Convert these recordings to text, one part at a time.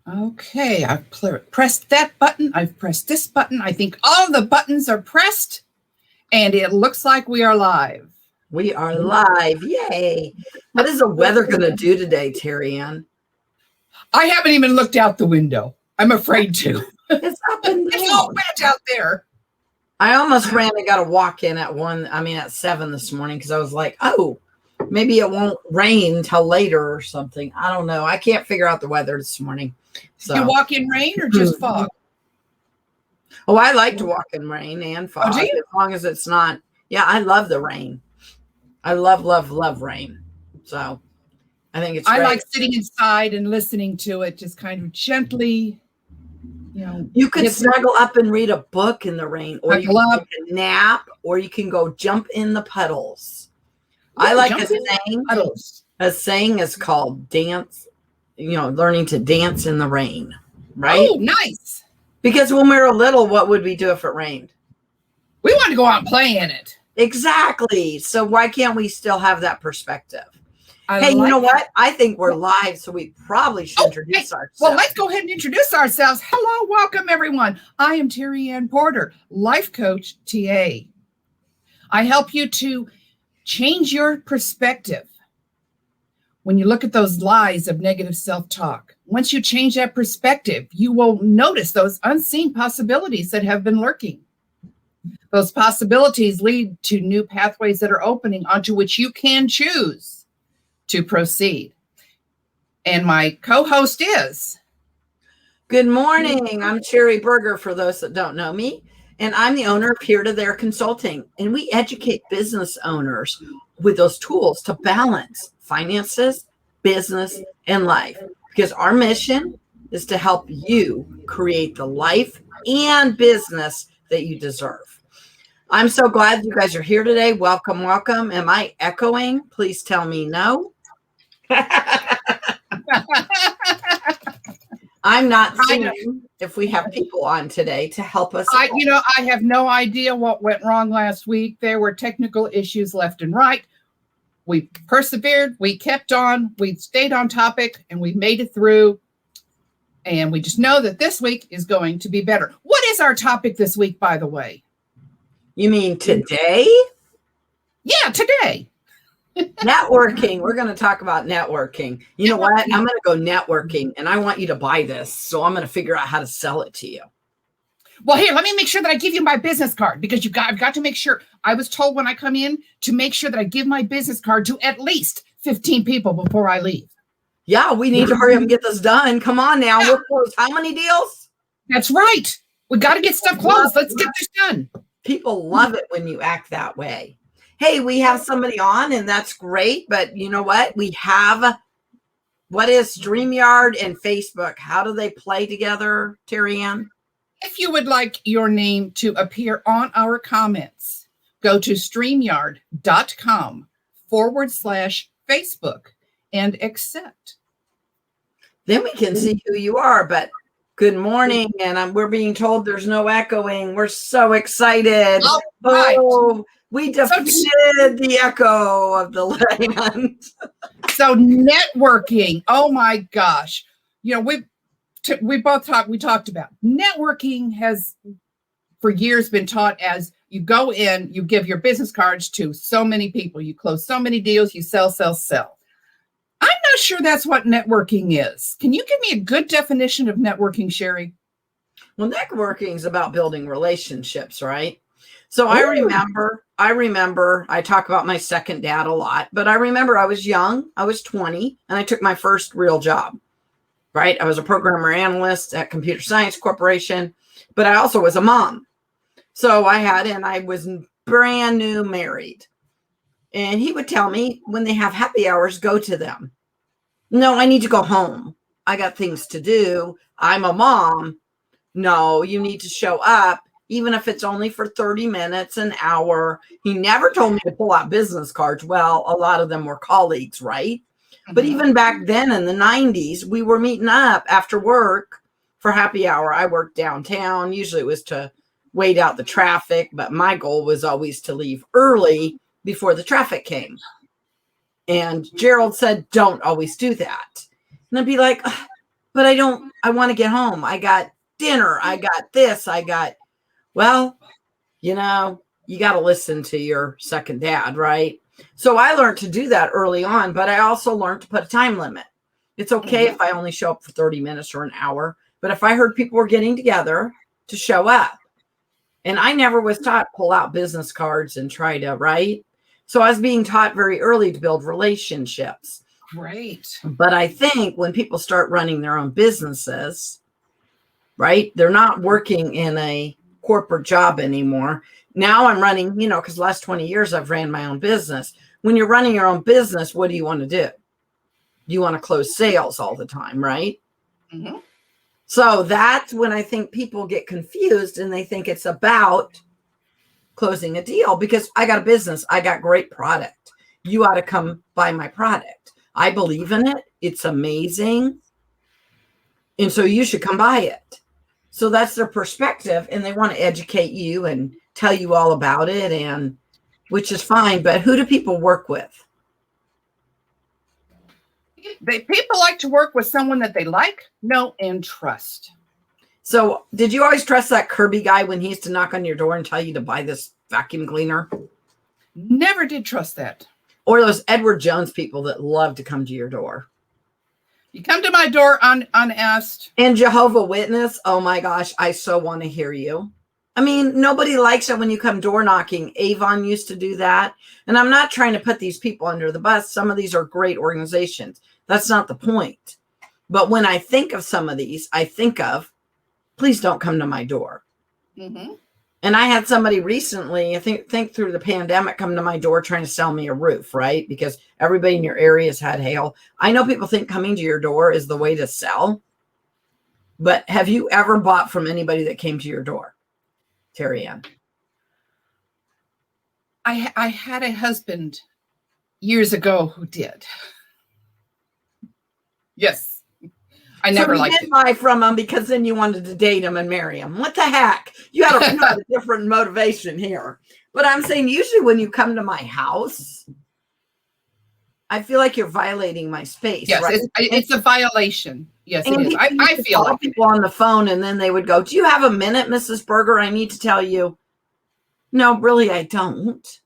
Okay, I've pressed that button. I've pressed this button. I think all the buttons are pressed, and it looks like we are live. We are live. Yay. What is the weather going to do today, Terry Ann? I haven't even looked out the window. I'm afraid to. It's up and down. It's all wet out there. I almost ran and got a walk in at 7 this morning because I was like, oh, maybe it won't rain till later or something. I don't know. I can't figure out the weather this morning. So. You walk in rain or just fog? Oh, I like to walk in rain and fog do you? as long as it's not. Yeah, I love the rain. I love rain. So I think it's great. I like sitting inside and listening to it, just kind of gently. You could snuggle up and read a book in the rain, or you can take a nap, or you can go jump in the puddles. I like a saying. A saying is called dance, learning to dance in the rain, right? Oh, nice. Because when we were little, what would we do if it rained? We want to go out and play in it. Exactly. So why can't we still have that perspective? You know what? I think we're live, so we probably should introduce ourselves. Well, let's go ahead and introduce ourselves. Hello, welcome, everyone. I am Terry Ann Porter, Life Coach TA. I help you to change your perspective when you look at those lies of negative self-talk. Once you change that perspective, you will notice those unseen possibilities that have been lurking. Those possibilities lead to new pathways that are opening onto which you can choose to proceed. And my co-host is... Good morning. I'm Cherry Berger, for those that don't know me. And I'm the owner of Here to There Consulting. And we educate business owners with those tools to balance finances, business, and life. Because our mission is to help you create the life and business that you deserve. I'm so glad you guys are here today. Welcome, welcome. Am I echoing? Please tell me no. I'm not seeing if we have people on today to help us. I have no idea what went wrong last week. There were technical issues left and right. We persevered. We kept on. We stayed on topic, and we made it through. And we just know that this week is going to be better. What is our topic this week, by the way? You mean today? Yeah, today. Networking. We're going to talk about networking. You know what? I'm going to go networking, and I want you to buy this. So I'm going to figure out how to sell it to you. Well, here, let me make sure that I give you my business card, because I've got to make sure. I was told when I come in to make sure that I give my business card to at least 15 people before I leave. Yeah, we need to hurry up and get this done. Come on now. Yeah. We're closed. How many deals? That's right. We got to get stuff closed. Let's get this done. People love it when you act that way. Hey, we have somebody on, and that's great. But you know what? We have, what is StreamYard and Facebook? How do they play together, Terry Ann? If you would like your name to appear on our comments, go to StreamYard.com/Facebook and accept. Then we can see who you are. But good morning. And we're being told there's no echoing. We're so excited. All right. Oh, we defeated the echo of the land. So networking. Oh my gosh. We talked about networking has for years been taught as you go in, you give your business cards to so many people, you close so many deals, you sell. I'm not sure that's what networking is. Can you give me a good definition of networking, Sherry? Well, networking is about building relationships, right? So I remember, I talk about my second dad a lot, but I remember I was young, I was 20, and I took my first real job, right? I was a programmer analyst at Computer Science Corporation, but I also was a mom. So I was brand new married. And he would tell me when they have happy hours, go to them. No, I need to go home. I got things to do. I'm a mom. No, you need to show up, even if it's only for 30 minutes, an hour. He never told me to pull out business cards. Well, a lot of them were colleagues, right? Mm-hmm. But even back then in the 90s, we were meeting up after work for happy hour. I worked downtown. Usually it was to wait out the traffic, but my goal was always to leave early before the traffic came. And Gerald said, don't always do that. And I'd be like, but I I want to get home. I got dinner. I got this. Well, you know, you got to listen to your second dad, right? So I learned to do that early on, but I also learned to put a time limit. It's okay if I only show up for 30 minutes or an hour, but if I heard people were getting together, to show up. And I never was taught pull out business cards and try to write. So I was being taught very early to build relationships. Great. But I think when people start running their own businesses, right, they're not working in a corporate job anymore. Now I'm running, you know, because the last 20 years I've ran my own business. When you're running your own business, what do you want to do? You want to close sales all the time, right? Mm-hmm. So that's when I think people get confused and they think it's about closing a deal because I got a business. I got great product. You ought to come buy my product. I believe in it. It's amazing. And so you should come buy it. So that's their perspective. And they want to educate you and tell you all about it, and which is fine. But who do people work with? People like to work with someone that they like, know, and trust. So did you always trust that Kirby guy when he used to knock on your door and tell you to buy this vacuum cleaner? Never did trust that. Or those Edward Jones people that love to come to your door? You come to my door unasked. And Jehovah Witness, oh my gosh, I so want to hear you. I mean, nobody likes it when you come door knocking. Avon used to do that. And I'm not trying to put these people under the bus. Some of these are great organizations. That's not the point. But when I think of some of these, I think of, please don't come to my door. Mm-hmm. And I had somebody recently, I think through the pandemic, come to my door trying to sell me a roof, right? Because everybody in your area has had hail. I know people think coming to your door is the way to sell. But have you ever bought from anybody that came to your door, Terry Ann? I had a husband years ago who did. Yes. I never liked it. Buy from him because then you wanted to date him and marry him. What the heck? You had a different motivation here. But I'm saying usually when you come to my house, I feel like you're violating my space. Yes, right? it's a violation. Yes, it is. I feel like people on the phone and then they would go, do you have a minute, Mrs. Berger? I need to tell you. No, really, I don't.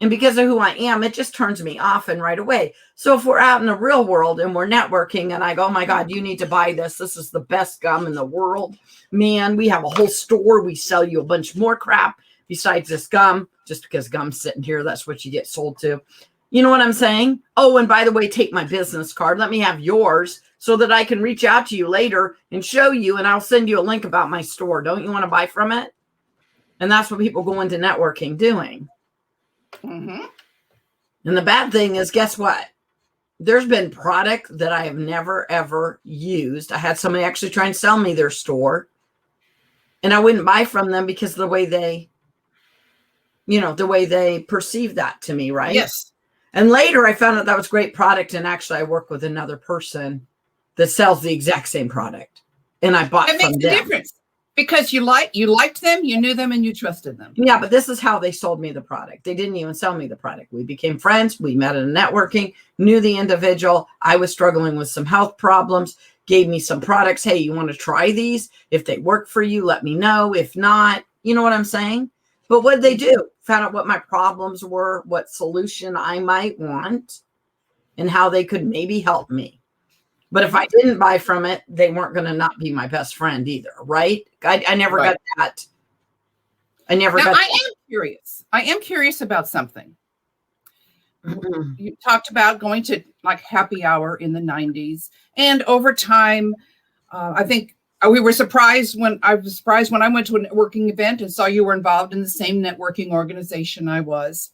And because of who I am, it just turns me off and right away. So if we're out in the real world and we're networking and I go, oh my God, you need to buy this. This is the best gum in the world. Man, we have a whole store. We sell you a bunch more crap besides this gum. Just because gum's sitting here, that's what you get sold to. You know what I'm saying? Oh, and by the way, take my business card. Let me have yours so that I can reach out to you later and show you, and I'll send you a link about my store. Don't you want to buy from it? And that's what people go into networking doing. Mm-hmm. And the bad thing is, guess what? There's been product that I have never, ever used. I had somebody actually try and sell me their store. And I wouldn't buy from them because of the way they, the way they perceive that to me, right? Yes. And later I found out that was great product. And actually I work with another person that sells the exact same product. And I bought from them. It makes a difference. Because you liked them, you knew them, and you trusted them. Yeah, but this is how they sold me the product. They didn't even sell me the product. We became friends. We met at a networking, knew the individual. I was struggling with some health problems, gave me some products. Hey, you want to try these? If they work for you, let me know. If not, you know what I'm saying? But what did they do? Found out what my problems were, what solution I might want, and how they could maybe help me. But if I didn't buy from it, they weren't going to not be my best friend either, right? I never got that. I am curious. I am curious about something. Mm-hmm. You talked about going to like happy hour in the 90s. And over time, I think I was surprised when I went to a networking event and saw you were involved in the same networking organization I was.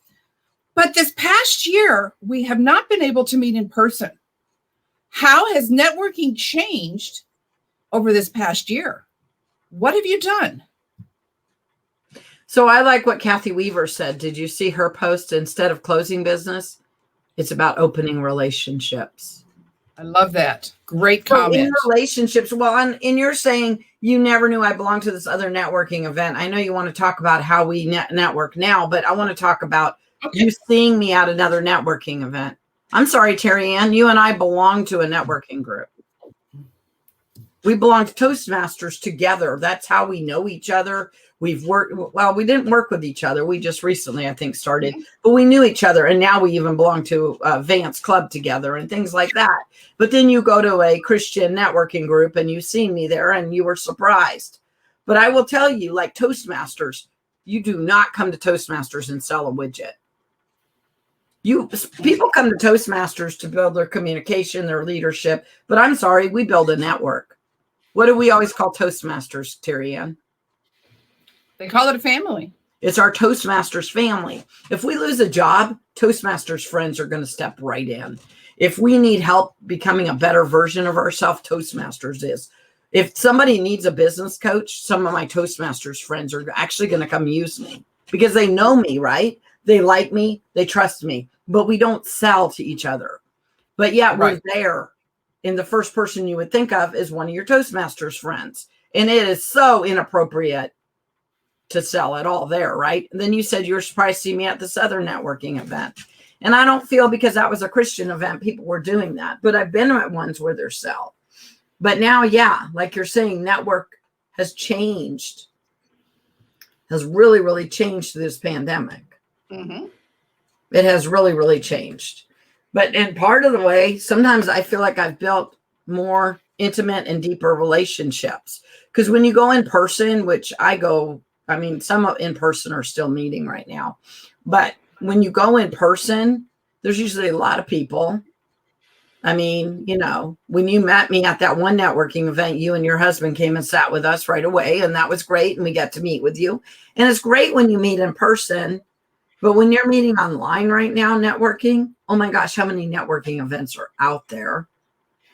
But this past year, we have not been able to meet in person. How has networking changed over this past year? What have you done? So I like what Kathy Weaver said. Did you see her post? Instead of closing business, it's about opening relationships. I love that. Great comment. So in relationships, well, and you're saying you never knew I belonged to this other networking event. I know you want to talk about how we network now, but I want to talk about you seeing me at another networking event. I'm sorry, Terry Ann, you and I belong to a networking group. We belong to Toastmasters together. That's how we know each other. We've worked, well, we didn't work with each other. We just recently, I think, started, but we knew each other. And now we even belong to Vance Club together and things like that. But then you go to a Christian networking group and you've seen me there and you were surprised. But I will tell you, like Toastmasters, you do not come to Toastmasters and sell a widget. People come to Toastmasters to build their communication, their leadership. But I'm sorry, we build a network. What do we always call Toastmasters, Terry Ann? They call it a family. It's our Toastmasters family. If we lose a job, Toastmasters friends are going to step right in. If we need help becoming a better version of ourselves, Toastmasters is. If somebody needs a business coach, some of my Toastmasters friends are actually going to come use me because they know me, right? They like me, they trust me, but we don't sell to each other. But yet we're there. And the first person you would think of is one of your Toastmasters friends. And it is so inappropriate to sell at all there, right? And then you said you were surprised to see me at this other networking event. And I don't feel because that was a Christian event, people were doing that. But I've been at ones where they're sell. But now, yeah, like you're saying, network has changed, has really, really changed through this pandemic. Mm-hmm. It has really, really changed. But in part of the way, sometimes I feel like I've built more intimate and deeper relationships. Because when you go in person, which some in person are still meeting right now. But when you go in person, there's usually a lot of people. I mean, when you met me at that one networking event, you and your husband came and sat with us right away. And that was great. And we got to meet with you. And it's great when you meet in person. But when you're meeting online right now, networking, oh my gosh, how many networking events are out there?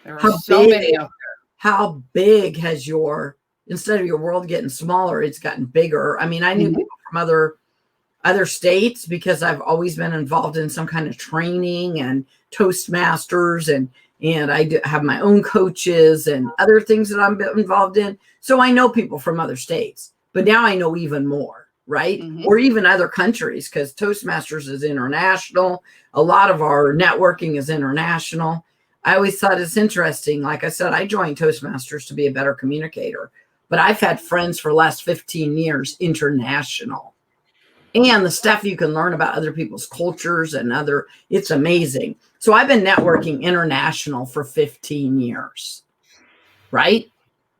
There are so many out there. How big has instead of your world getting smaller, it's gotten bigger. I mean, I knew people from other states because I've always been involved in some kind of training and Toastmasters and I have my own coaches and other things that I'm involved in. So I know people from other states, but now I know even more. Right? Mm-hmm. Or even other countries, because Toastmasters is international. A lot of our networking is international. I always thought it's interesting. Like I said, I joined Toastmasters to be a better communicator, but I've had friends for the last 15 years international. And the stuff you can learn about other people's cultures and it's amazing. So I've been networking international for 15 years, right?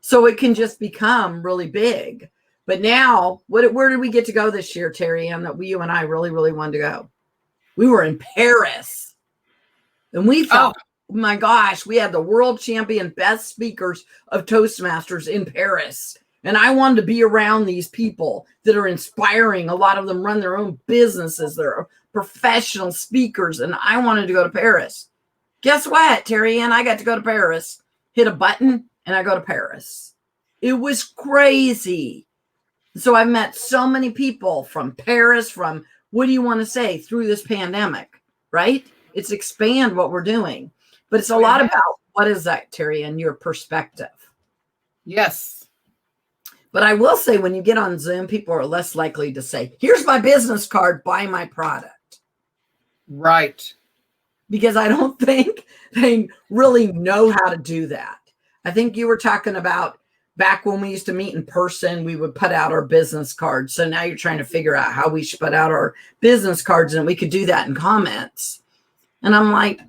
So it can just become really big. But now, where did we get to go this year, Terry Ann, that you and I really, really wanted to go? We were in Paris. And we thought, oh my gosh, we had the world champion best speakers of Toastmasters in Paris. And I wanted to be around these people that are inspiring. A lot of them run their own businesses. They're professional speakers. And I wanted to go to Paris. Guess what, Terry Ann? I got to go to Paris, hit a button, and I go to Paris. It was crazy. So I've met so many people from Paris, from what do you want to say through this pandemic, right? It's expand what we're doing. But it's a lot about what is that, Terry, and your perspective. Yes. But I will say when you get on Zoom, people are less likely to say, here's my business card, buy my product. Right. Because I don't think they really know how to do that. I think you were talking about back when we used to meet in person, we would put out our business cards. So now you're trying to figure out how we should put out our business cards, and we could do that in comments. And I'm like,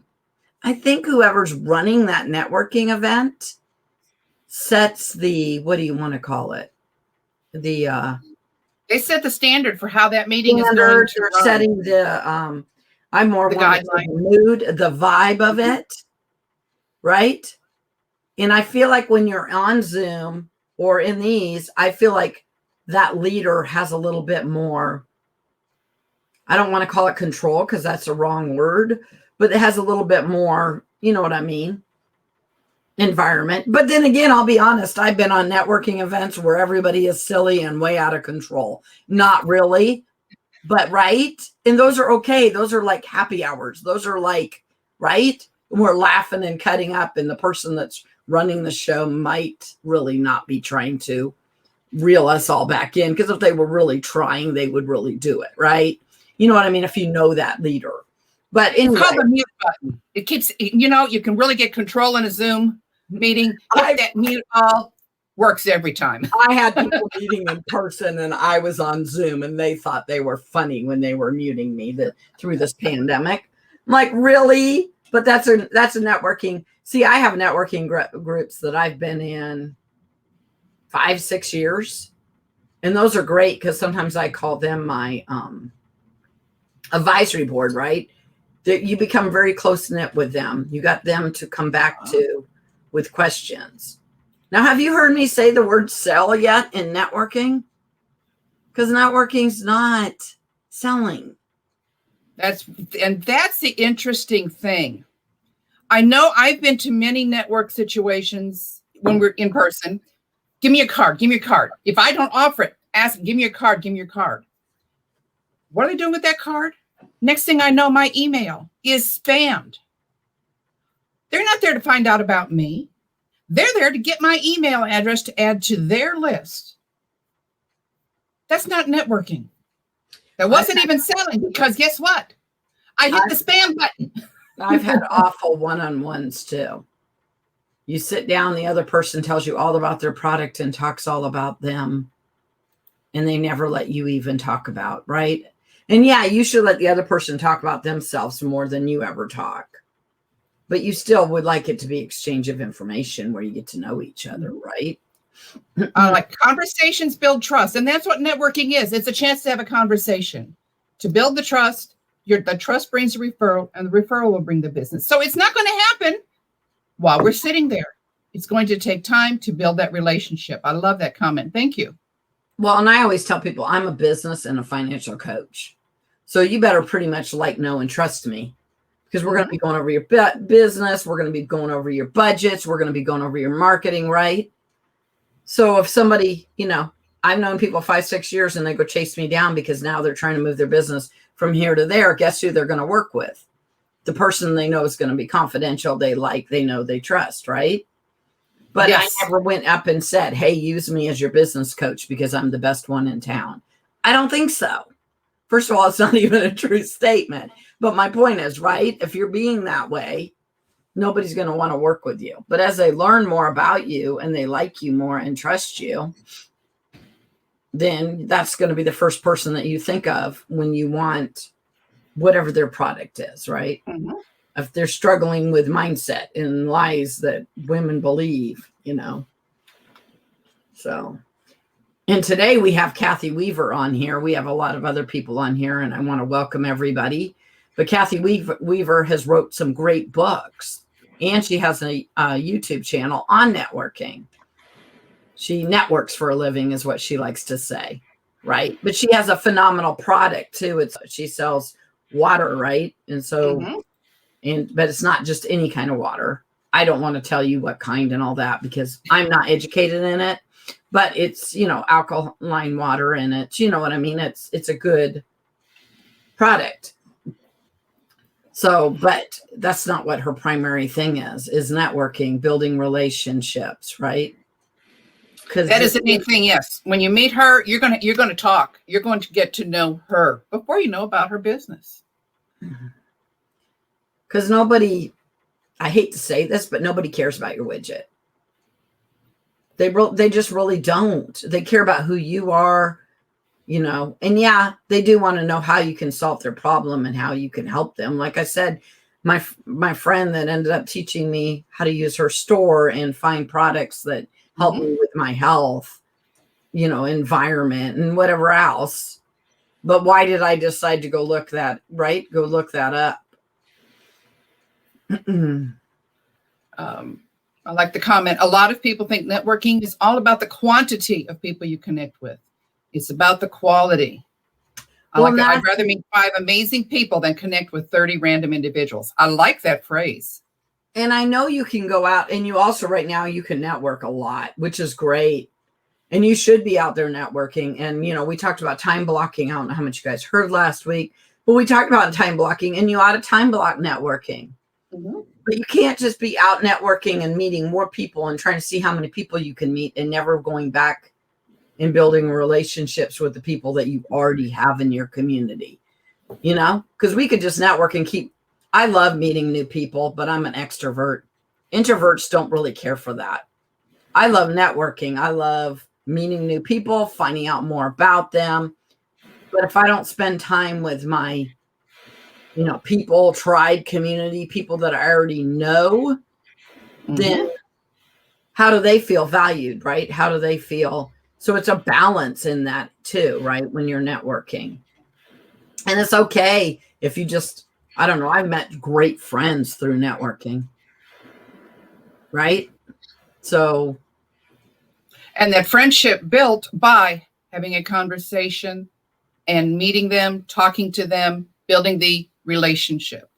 I think whoever's running that networking event sets the, what do you want to call it? They set the standard for how that meeting is going to run. Setting the, I'm more the mood, the vibe of it, right? And I feel like when you're on Zoom or in these, I feel like that leader has a little bit more, I don't want to call it control because that's a wrong word, but it has a little bit more, you know what I mean, environment. But then again, I'll be honest, I've been on networking events where everybody is silly and way out of control. Not really, but right. And those are okay. Those are like happy hours. Those are like, right. We're laughing and cutting up, and the person that's running the show might really not be trying to reel us all back in, because if they were really trying, they would really do it, right? You know what I mean? If you know that leader. But anyway, it's called the mute button. It keeps, you can really get control in a Zoom meeting, hit that mute all, works every time. I had people meeting in person and I was on Zoom and they thought they were funny when they were muting me through this pandemic. I'm like, really? But that's a networking. See, I have networking groups that I've been in 5-6 years. And those are great because sometimes I call them my advisory board, right? That you become very close knit with them. You got them to come back to with questions. Now, have you heard me say the word sell yet in networking? Because networking's not selling. That's the interesting thing. I know I've been to many network situations when we're in person. Give me a card. Give me a card. If I don't offer it, ask them, give me a card. Give me your card. What are they doing with that card? Next thing I know, my email is spammed. They're not there to find out about me. They're there to get my email address to add to their list. That's not networking. That wasn't even selling because guess what? I hit the spam button. I've had awful one-on-ones too. You sit down, the other person tells you all about their product and talks all about them. And they never let you even talk about, right? And yeah, you should let the other person talk about themselves more than you ever talk. But you still would like it to be exchange of information where you get to know each other, right? Like conversations build trust. And that's what networking is. It's a chance to have a conversation. To build the trust, the trust brings a referral, and the referral will bring the business. So it's not going to happen while we're sitting there. It's going to take time to build that relationship. I love that comment. Thank you. Well, and I always tell people I'm a business and a financial coach. So you better pretty much like, know, and trust me. Because we're going to be going over your business. We're going to be going over your budgets. We're going to be going over your marketing, right? So if somebody, I've known people 5-6 years and they go chase me down because now they're trying to move their business from here to there. Guess who they're going to work with? The person they know is going to be confidential. They know, they trust, right? But yes. I never went up and said, hey, use me as your business coach because I'm the best one in town. I don't think so. First of all, it's not even a true statement. But my point is, right, if you're being that way, nobody's going to want to work with you. But as they learn more about you and they like you more and trust you, then that's going to be the first person that you think of when you want whatever their product is, right? Mm-hmm. If they're struggling with mindset and lies that women believe, So, and today we have Kathy Weaver on here. We have a lot of other people on here, and I want to welcome everybody. But Kathy Weaver has wrote some great books, and she has a YouTube channel on networking. She networks for a living is what she likes to say, right? But she has a phenomenal product too. She sells water, right? And so, but it's not just any kind of water. I don't want to tell you what kind and all that because I'm not educated in it, but it's, alkaline water in it. You know what I mean? It's a good product. So, but that's not what her primary thing is networking, building relationships, right? Because that is the main thing. Yes. When you meet her, you're going to talk. You're going to get to know her before you know about her business. Because nobody, I hate to say this, but nobody cares about your widget. They just really don't. They care about who you are, and yeah, they do want to know how you can solve their problem and how you can help them. Like I said, my friend that ended up teaching me how to use her store and find products that help me with my health, environment and whatever else. But why did I decide to go look that up? I like the comment. A lot of people think networking is all about the quantity of people you connect with. It's about the quality. I'd rather meet 5 amazing people than connect with 30 random individuals. I like that phrase. And I know you can go out and you also right now you can network a lot, which is great. And you should be out there networking. And, we talked about time blocking. I don't know how much you guys heard last week, but we talked about time blocking and you ought to time block networking. Mm-hmm. But you can't just be out networking and meeting more people and trying to see how many people you can meet and never going back and building relationships with the people that you already have in your community, because we could just network and I love meeting new people, but I'm an extrovert. Introverts don't really care for that. I love networking. I love meeting new people, finding out more about them. But if I don't spend time with my, people, tribe, community, people that I already know, then how do they feel valued, right? How do they feel? So it's a balance in that too, right? When you're networking. And it's okay if you just, I don't know, I've met great friends through networking, right? So. And that friendship built by having a conversation and meeting them, talking to them, building the relationship.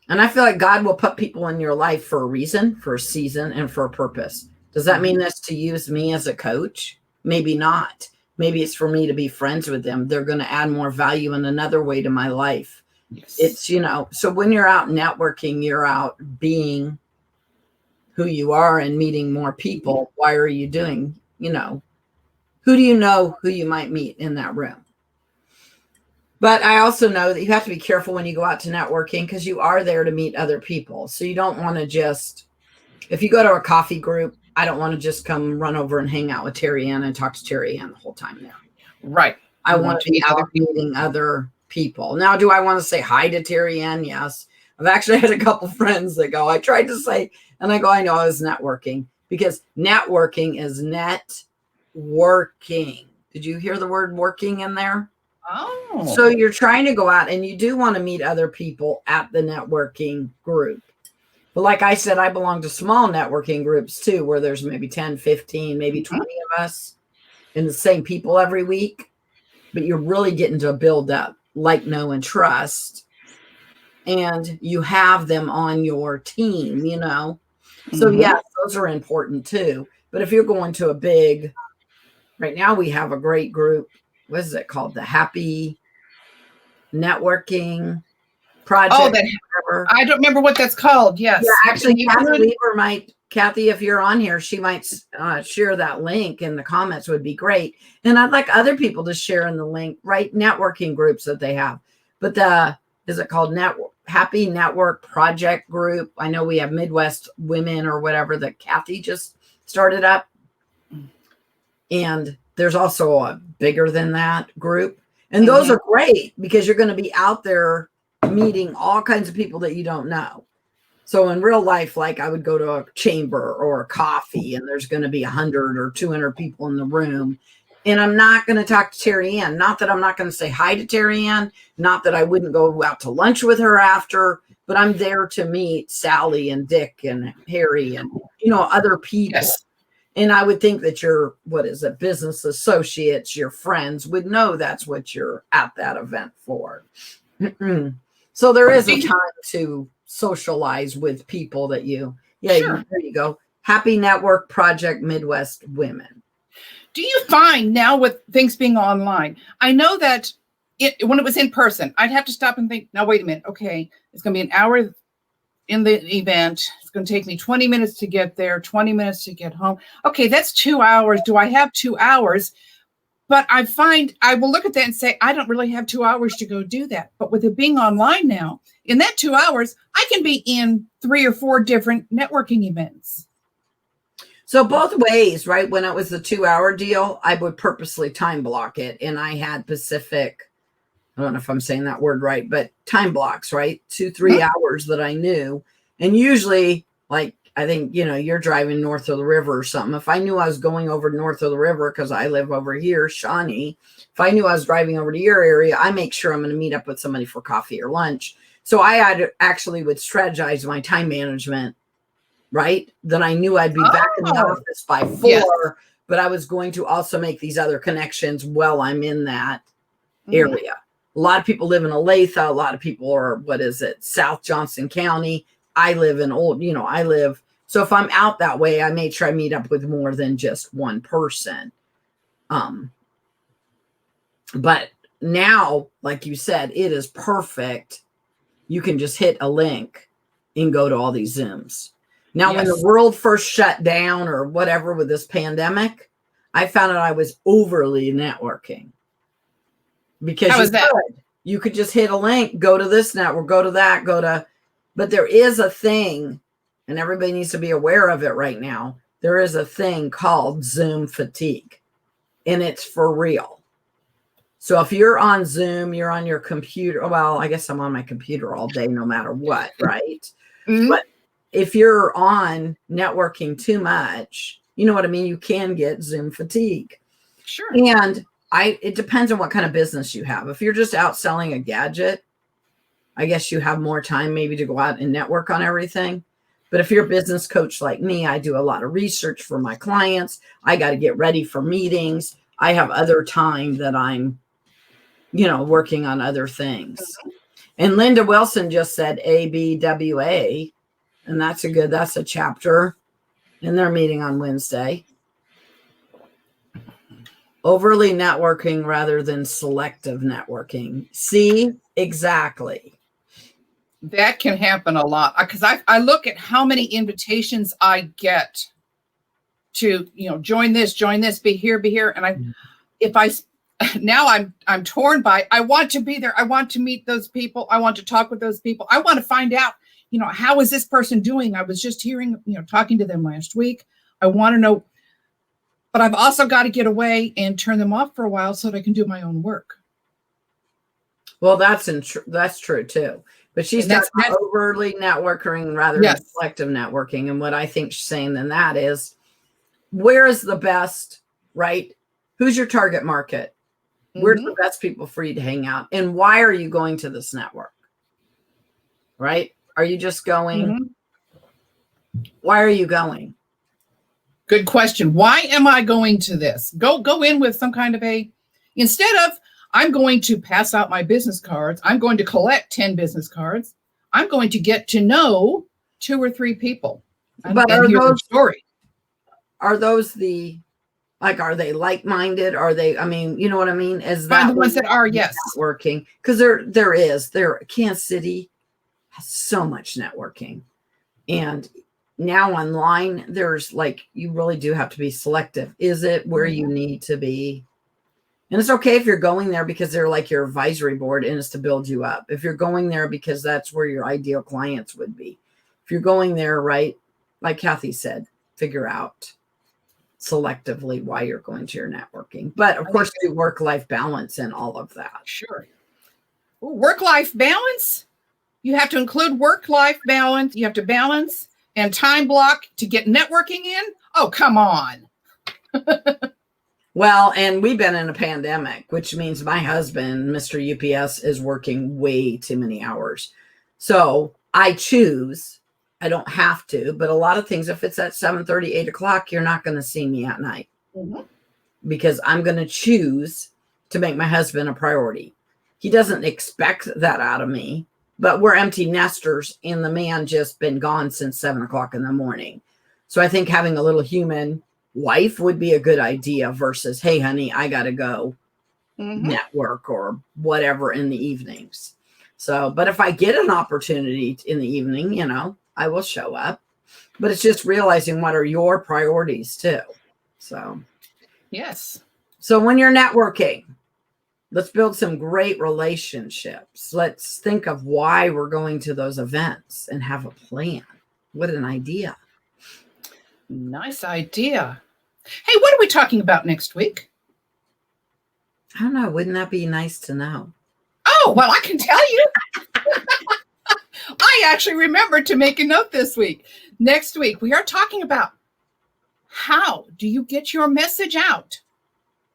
And I feel like God will put people in your life for a reason, for a season, and for a purpose. Does that mean that's to use me as a coach? Maybe not. Maybe it's for me to be friends with them. They're going to add more value in another way to my life. Yes. It's, so when you're out networking, you're out being who you are and meeting more people. Why are you doing, who do you know who you might meet in that room? But I also know that you have to be careful when you go out to networking because you are there to meet other people. So you don't want to just, if you go to a coffee group, I don't want to just come run over and hang out with Terry Ann and talk to Terry Ann the whole time there. Right. I want to be out meeting other people. Now, do I want to say hi to Terry Ann? Yes. I've actually had a couple friends that go, I tried to say, and I go, I know I was networking because networking is networking. Did you hear the word working in there? Oh. So you're trying to go out and you do want to meet other people at the networking group. But like I said, I belong to small networking groups too, where there's maybe 10, 15, maybe 20 of us and the same people every week. But you're really getting to build up like, know, and trust. And you have them on your team, So yes, those are important too. But if you're going to a big, right now we have a great group. What is it called? The Happy Networking Project. Oh, I don't remember what that's called. Yes. Yeah, actually, Kathy, if you're on here, she might share that link in the comments would be great. And I'd like other people to share in the link, right? Networking groups that they have. But is it called Happy Network Project Group? I know we have Midwest Women or whatever that Kathy just started up. And there's also a bigger than that group. And those are great because you're going to be out there meeting all kinds of people that you don't know. So in real life, like I would go to a chamber or a coffee and there's going to be 100 or 200 people in the room. And I'm not going to talk to Terry Ann. Not that I'm not going to say hi to Terry Ann. Not that I wouldn't go out to lunch with her after, but I'm there to meet Sally and Dick and Harry and, other people. Yes. And I would think that your, business associates, your friends would know that's what you're at that event for. So there is a time to socialize with people that there you go. Happy Network Project Midwest Women. Do you find now with things being online, I know that when it was in person, I'd have to stop and think, now, wait a minute. Okay, it's going to be an hour in the event. It's going to take me 20 minutes to get there, 20 minutes to get home. Okay, that's 2 hours. Do I have 2 hours? But I find I will look at that and say, I don't really have 2 hours to go do that. But with it being online now, in that 2 hours, I can be in 3 or 4 different networking events. So both ways, right? When it was the 2-hour deal, I would purposely time block it. And I had Pacific, I don't know if I'm saying that word right, but time blocks, right? 2-3 hours that I knew. And usually, like, I think, you're driving north of the river or something. If I knew I was going over north of the river, because I live over here, Shawnee, if I knew I was driving over to your area, I make sure I'm going to meet up with somebody for coffee or lunch. So I actually would strategize my time management, right? Then I knew I'd be back in the office by 4, but I was going to also make these other connections while I'm in that area. A lot of people live in Olathe. A lot of people are, South Johnson County. I live in so if I'm out that way, I may try to meet up with more than just one person. But now, like you said, it is perfect. You can just hit a link and go to all these Zooms. Now, when the world first shut down or whatever with this pandemic, I found out I was overly networking. Because you could just hit a link, go to this network, go to that, but there is a thing and everybody needs to be aware of it right now. There is a thing called Zoom fatigue, and it's for real. So if you're on Zoom, you're on your computer. Well, I guess I'm on my computer all day, no matter what, right? Mhm. But if you're on networking too much, you know what I mean? You can get Zoom fatigue. Sure. And it depends on what kind of business you have. If you're just out selling a gadget, I guess you have more time maybe to go out and network on everything. But if you're a business coach like me, I do a lot of research for my clients. I got to get ready for meetings. I have other time that I'm, working on other things. And Linda Wilson just said ABWA, and that's a chapter, and they're meeting on Wednesday. Overly networking rather than selective networking. See, exactly. That can happen a lot because I look at how many invitations I get to, join this, be here. And I'm torn by, I want to be there. I want to meet those people. I want to talk with those people. I want to find out, how is this person doing? I was just talking to them last week. I want to know, but I've also got to get away and turn them off for a while so that I can do my own work. Well, that's true too. But she's talking about overly networking rather than selective networking. And what I think she's saying in that is, where is the best, right? Who's your target market? Where's the best people for you to hang out? And why are you going to this network? Right? Are you just going? Why are you going? Good question. Why am I going to this? Go in with some kind of instead of I'm going to pass out my business cards, I'm going to collect 10 business cards, I'm going to get to know 2 or 3 people. But are those are they like-minded? Are they, you know what I mean? Is that the ones that are, yes. Networking? Because Kansas City has so much networking. And now online, there's you really do have to be selective. Is it where you need to be? And it's okay if you're going there because they're like your advisory board and it's to build you up. If you're going there because that's where your ideal clients would be. If you're going there, right, like Kathy said, figure out selectively why you're going to your networking. But of course, do work-life balance and all of that. Sure. Work-life balance? You have to include work-life balance. You have to balance and time block to get networking in? Oh, come on. Well, and we've been in a pandemic, which means my husband, Mr. UPS, is working way too many hours. So I choose, I don't have to, but a lot of things, if it's at 7:30, 8 o'clock, you're not going to see me at night because I'm going to choose to make my husband a priority. He doesn't expect that out of me, but we're empty nesters and the man just been gone since 7 o'clock in the morning. So I think having a little human wife would be a good idea versus, hey, honey, I got to go network or whatever in the evenings. So, but if I get an opportunity in the evening, I will show up. But it's just realizing what are your priorities too. So, yes. So when you're networking, let's build some great relationships. Let's think of why we're going to those events and have a plan. What an idea. Nice idea. Hey, what are we talking about next week? I don't know. Wouldn't that be nice to know? Oh, well, I can tell you. I actually remembered to make a note this week. Next week, we are talking about how do you get your message out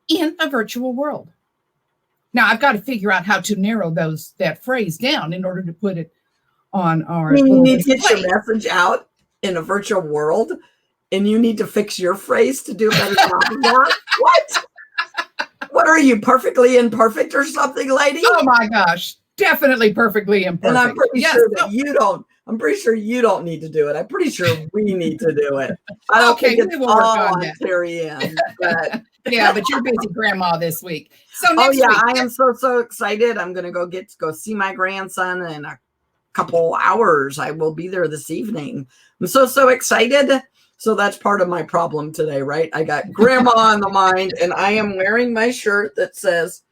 in a virtual world? Now, I've got to figure out how to narrow that phrase down in order to put it on our. You need to get your message out in a virtual world, and you need to fix your phrase to do a better job of that. What? What are you, perfectly imperfect or something, lady? Oh my gosh, definitely perfectly imperfect. And I'm pretty sure that you don't. I'm pretty sure you don't need to do it. I'm pretty sure we need to do it. I don't think it's all on Terry Ann, but yeah, but you're busy, Grandma, this week. So next week, I am so excited. I'm gonna go see my grandson in a couple hours. I will be there this evening. I'm so excited. So that's part of my problem today, right? I got Grandma on the mind, and I am wearing my shirt that says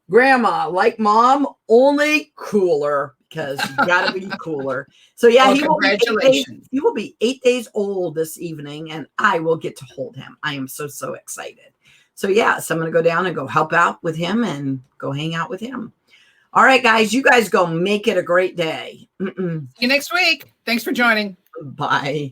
Grandma, like Mom, only cooler, because you got to be cooler. So yeah, Well, he will be 8 days, congratulations. he will be 8 days old this evening, and I will get to hold him. I am so excited. So yeah, so I'm going to go down and go help out with him and go hang out with him. All right, guys, you guys go make it a great day. See you next week. Thanks for joining. Bye.